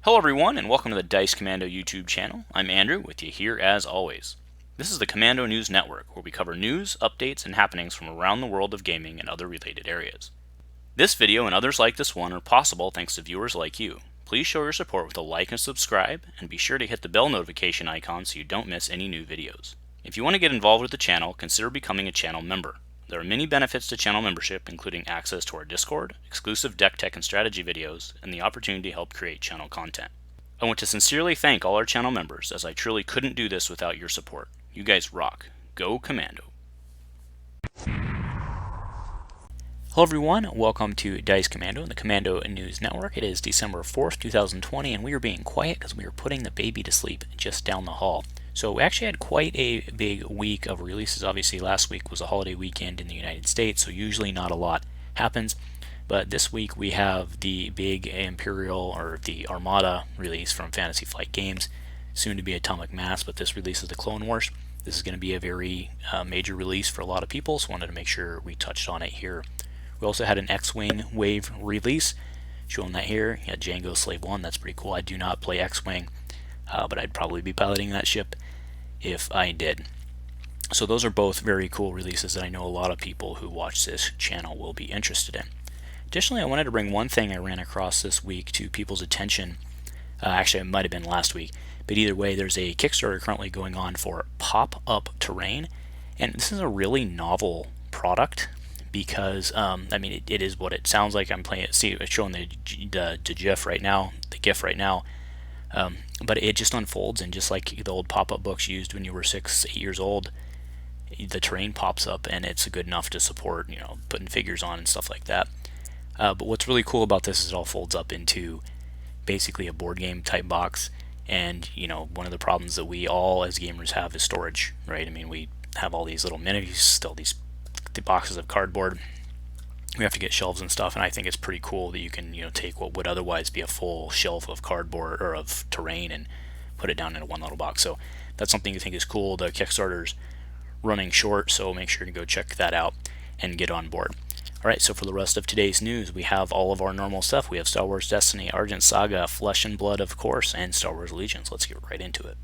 Hello everyone, and welcome to the Dice Commando YouTube channel. I'm Andrew, with you here as always. This is the Commando News Network, where we cover news, updates, and happenings from around the world of gaming and other related areas. This video and others like this one are possible thanks to viewers like you. Please show your support with a like and subscribe, and be sure to hit the bell notification icon so you don't miss any new videos. If you want to get involved with the channel, consider becoming a channel member. There are many benefits to channel membership, including access to our Discord, exclusive deck tech and strategy videos, and the opportunity to help create channel content. I want to sincerely thank all our channel members, as I truly couldn't do this without your support. You guys rock. Go Commando. Hello everyone, welcome to Dice Commando and the Commando News Network. It is December 4th, 2020, and we are being quiet because we are putting the baby to sleep just down the hall. So we actually had quite a big week of releases. Obviously last week was a holiday weekend in the United States, so usually not a lot happens. But this week we have the big Imperial, or the Armada release from Fantasy Flight Games, soon to be Atomic Mass, but this releases the Clone Wars. This is going to be a very major release for a lot of people, so wanted to make sure we touched on it here. We also had an X-Wing Wave release, showing that here. Yeah, Django Slave 1, that's pretty cool. I do not play X-Wing, but I'd probably be piloting that ship if I did. So those are both very cool releases that I know a lot of people who watch this channel will be interested in. Additionally, I wanted to bring one thing I ran across this week to people's attention. Actually, it might have been last week, but either way, there's a Kickstarter currently going on for PopTerrain, and this is a really novel product because, I mean, it is what it sounds like. I'm playing it. See, it's showing the GIF right now, but it just unfolds, and just like the old pop-up books used when you were 6, 8 years old, the terrain pops up, and it's good enough to support, putting figures on and stuff like that. But what's really cool about this is it all folds up into basically a board game type box, and one of the problems that we all as gamers have is storage, right? I mean, we have all these little minis, still the boxes of cardboard. We have to get shelves and stuff, and I think it's pretty cool that you can take what would otherwise be a full shelf of cardboard or of terrain and put it down into one little box. So that's something you think is cool. The Kickstarter's running short, so make sure to go check that out and get on board. Alright, so for the rest of today's news, we have all of our normal stuff. We have Star Wars Destiny, Argent Saga, Flesh and Blood, of course, and Star Wars Legions. Let's get right into it.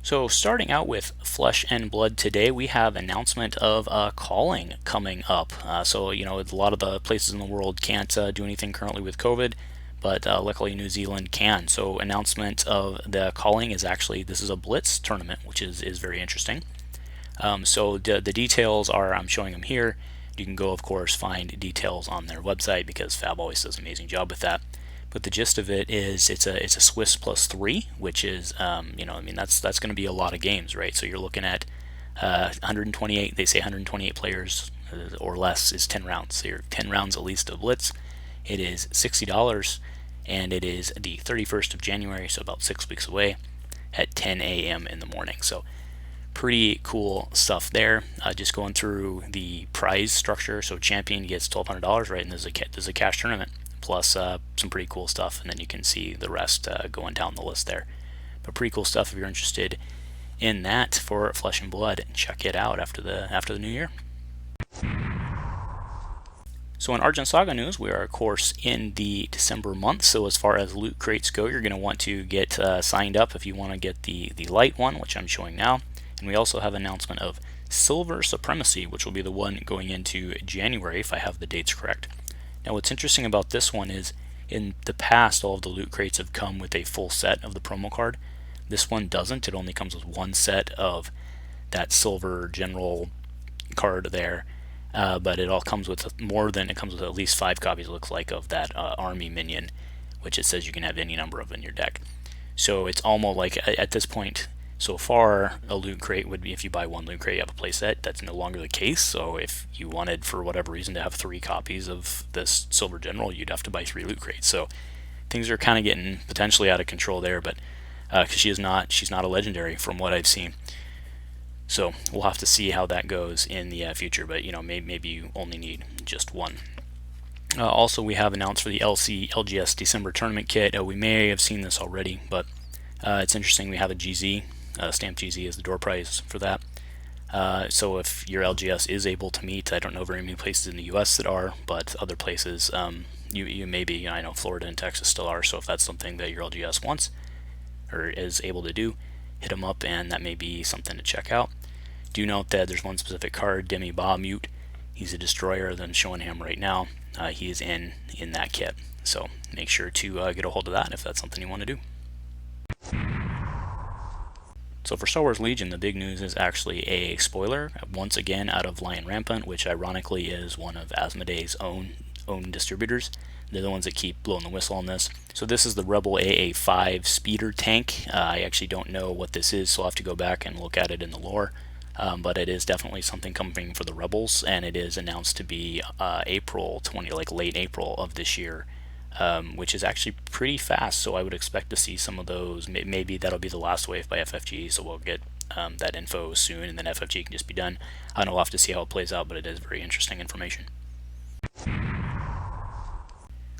So starting out with Flesh and Blood today, we have announcement of calling coming up. So a lot of the places in the world can't do anything currently with COVID, but luckily New Zealand can. So announcement of the calling is actually, this is a Blitz tournament, which is very interesting. So the details are, I'm showing them here. You can go, of course, find details on their website because Fab always does an amazing job with that. But the gist of it is it's a Swiss +3, which is that's going to be a lot of games, right? So you're looking at 128. They say 128 players or less is 10 rounds. So you're 10 rounds at least of Blitz. It is $60, and it is the 31st of January, so about 6 weeks away, at 10 a.m. in the morning. So pretty cool stuff there. Just going through the prize structure. So champion gets $1,200, right? And there's a cash tournament plus some pretty cool stuff, and then you can see the rest going down the list there. But pretty cool stuff if you're interested in that for Flesh and Blood. Check it out after the new year. So in Argent Saga news, we are of course in the December month. So as far as loot crates go, you're going to want to get signed up if you want to get the light one, which I'm showing now. And we also have an announcement of Silver Supremacy, which will be the one going into January, if I have the dates correct. Now what's interesting about this one is, in the past, all of the loot crates have come with a full set of the promo card. This one doesn't. It only comes with one set of that Silver General card there. But it all comes with it comes with at least 5 copies, it looks like, of that Army Minion, which it says you can have any number of in your deck. So it's almost like, at this point, so far, a loot crate would be, if you buy one loot crate, you have a playset. That's no longer the case. So if you wanted, for whatever reason, to have 3 copies of this Silver General, you'd have to buy 3 loot crates. So things are kind of getting potentially out of control there, but because she's not a legendary from what I've seen. So we'll have to see how that goes in the future. But maybe you only need just one. Also, we have announced for the LGS December tournament kit. We may have seen this already, but it's interesting. We have a GZ. Stamped GZ is the door prize for that. So if your LGS is able to meet, I don't know very many places in the US that are, but other places you maybe, I know Florida and Texas still are, so if that's something that your LGS wants or is able to do, hit him up, and that may be something to check out. Do note that there's one specific card, Demi Bahamut. He's a destroyer, then showing him right now. He is in that kit, so make sure to get a hold of that if that's something you want to do. So for Star Wars Legion, the big news is actually a spoiler, once again out of Lion Rampant, which ironically is one of Asmodee's own distributors. They're the ones that keep blowing the whistle on this. So this is the Rebel AA5 speeder tank. I actually don't know what this is, so I'll have to go back and look at it in the lore. But it is definitely something coming for the Rebels, and it is announced to be April 20, like late April of this year, which is actually pretty fast. So I would expect to see some of those. Maybe that'll be the last wave by FFG, so we'll get that info soon, and then FFG can just be done. I don't know, we'll have to see how it plays out, but it is very interesting information.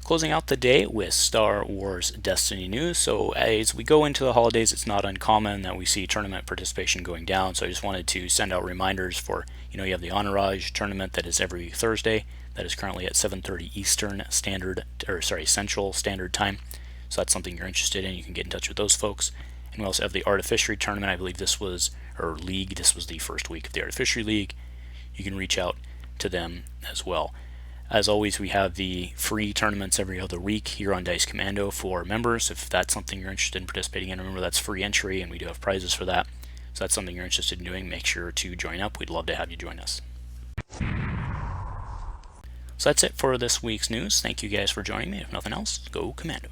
Closing out the day with Star Wars Destiny news. So as we go into the holidays, it's not uncommon that we see tournament participation going down. So I just wanted to send out reminders for, you have the Honorage tournament that is every Thursday. That is currently at 7:30 Eastern Standard, Central Standard Time. So that's something you're interested in. You can get in touch with those folks. And we also have the Artificery tournament. I believe this was, or league. This was the first week of the Artificery League. You can reach out to them as well. As always, we have the free tournaments every other week here on Dice Commando for members. If that's something you're interested in participating in, remember that's free entry, and we do have prizes for that. So that's something you're interested in doing, make sure to join up. We'd love to have you join us. So that's it for this week's news. Thank you guys for joining me. If nothing else, go Commando.